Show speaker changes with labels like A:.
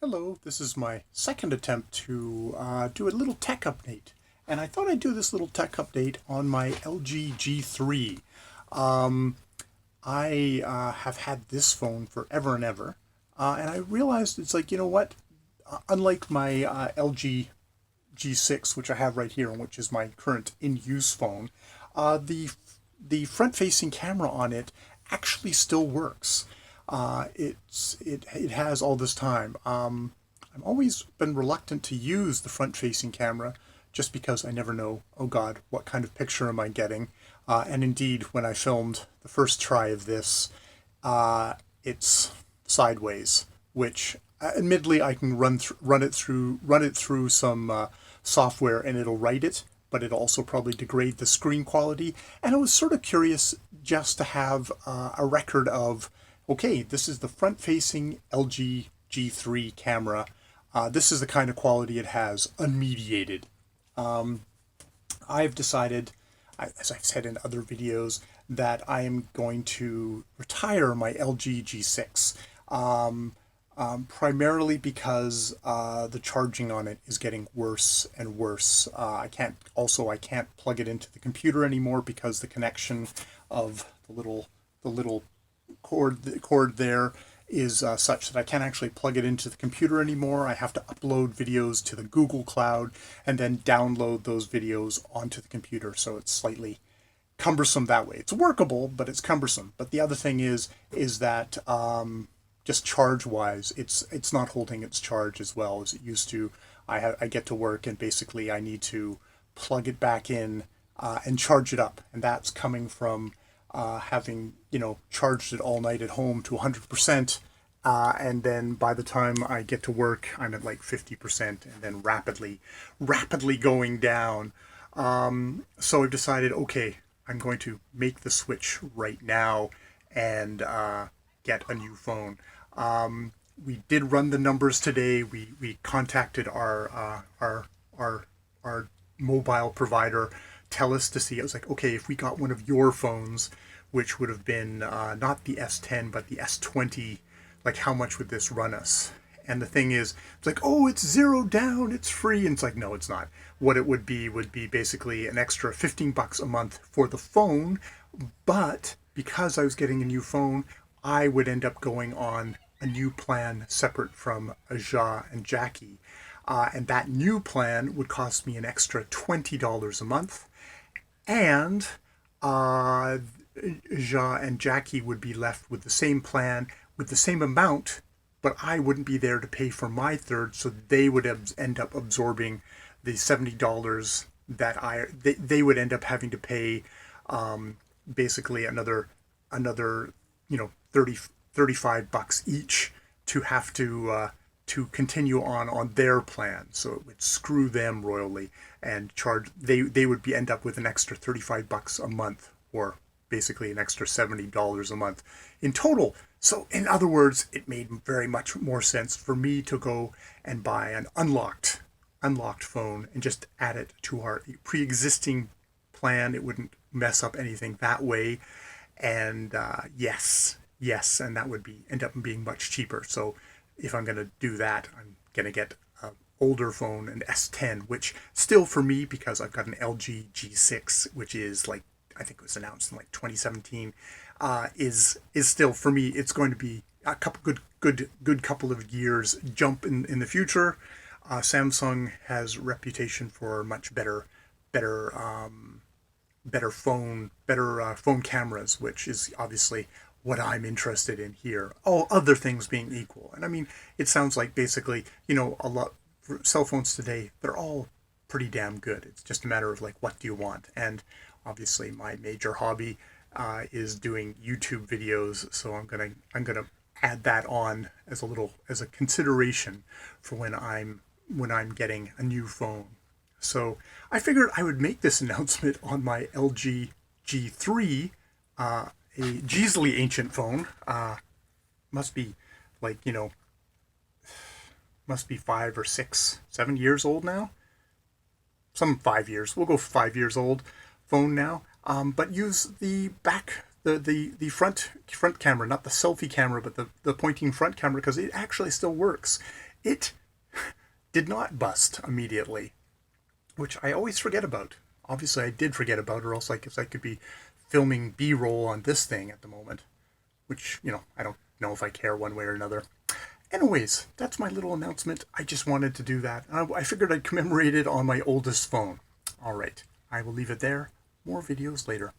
A: Hello, this is my second attempt to do a little tech update. And I thought I'd do this little tech update on my LG G3. Um, I have had this phone forever and ever. And I realized it's like, you know what? Unlike my LG G6, which I have right here, and which is my current in-use phone, the front-facing camera on it actually still works. It has all this time. I've always been reluctant to use the front-facing camera just because I never know, oh God, what kind of picture am I getting? And indeed, when I filmed the first try of this, it's sideways, which admittedly I can run it through some software and it'll write it, but it'll also probably degrade the screen quality. And I was sort of curious just to have a record of, okay, this is the front-facing LG G3 camera. This is the kind of quality it has, unmediated. I've decided, as I've said in other videos, that I am going to retire my LG G6. Primarily because the charging on it is getting worse and worse. I can't plug it into the computer anymore because the connection of the little cord there is such that I can't actually plug it into the computer anymore. I have to upload videos to the Google Cloud and then download those videos onto the computer, so it's slightly cumbersome that way. It's workable, but it's cumbersome. But the other thing is that just charge-wise, it's not holding its charge as well as it used to. I get to work and basically I need to plug it back in and charge it up, and that's coming from having charged it all night at home to 100%, and then by the time I get to work, I'm at like 50%, and then rapidly going down. So I've decided, okay, I'm going to make the switch right now and get a new phone. We did run the numbers today. We contacted our mobile provider, TELUS, to see. I was like, okay, if we got one of your phones, which would have been not the S10 but the S20, like how much would this run us? And the thing is, it's like, oh, it's zero down, it's free. And it's like, no, it's not. What it would be basically an extra $15 a month for the phone. But because I was getting a new phone, I would end up going on a new plan separate from Tch and Jackie. And that new plan would cost me an extra $20 a month. And Tch and Jackie would be left with the same plan, with the same amount, but I wouldn't be there to pay for my third, so they would end up absorbing the $70 that they would end up having to pay, basically another 35 bucks each to have to continue on their plan. So it would screw them royally and charge, they would end up with an extra 35 bucks a month, or basically an extra $70 a month in total. So in other words, it made very much more sense for me to go and buy an unlocked phone and just add it to our pre-existing plan. It wouldn't mess up anything that way. And yes, and that would end up being much cheaper. So if I'm going to do that, I'm going to get an older phone, an S10, which still for me, because I've got an LG G6, which is like, I think it was announced in like 2017, is still for me. It's going to be a couple good couple of years jump in the future. Samsung has reputation for much better phone cameras, which is obviously what I'm interested in here. All other things being equal, and I mean, it sounds like basically, a lot for cell phones today, they're all pretty damn good. It's just a matter of like, what do you want? And obviously, my major hobby is doing YouTube videos, so I'm gonna add that on as a consideration for when I'm getting a new phone. So I figured I would make this announcement on my LG G3, a Jeezily ancient phone. Must be like, must be 5 or 6, 7 years old now. Some 5 years. We'll go 5 years old phone now. But use the front camera, not the selfie camera, but the pointing front camera, because it actually still works. it did not bust immediately, which I always forget about. Obviously, I did forget about, or else I guess I could be filming B-roll on this thing at the moment, which, I don't know if I care one way or another. Anyways, that's my little announcement. I just wanted to do that. I figured I'd commemorate it on my oldest phone. All right, I will leave it there. More videos later.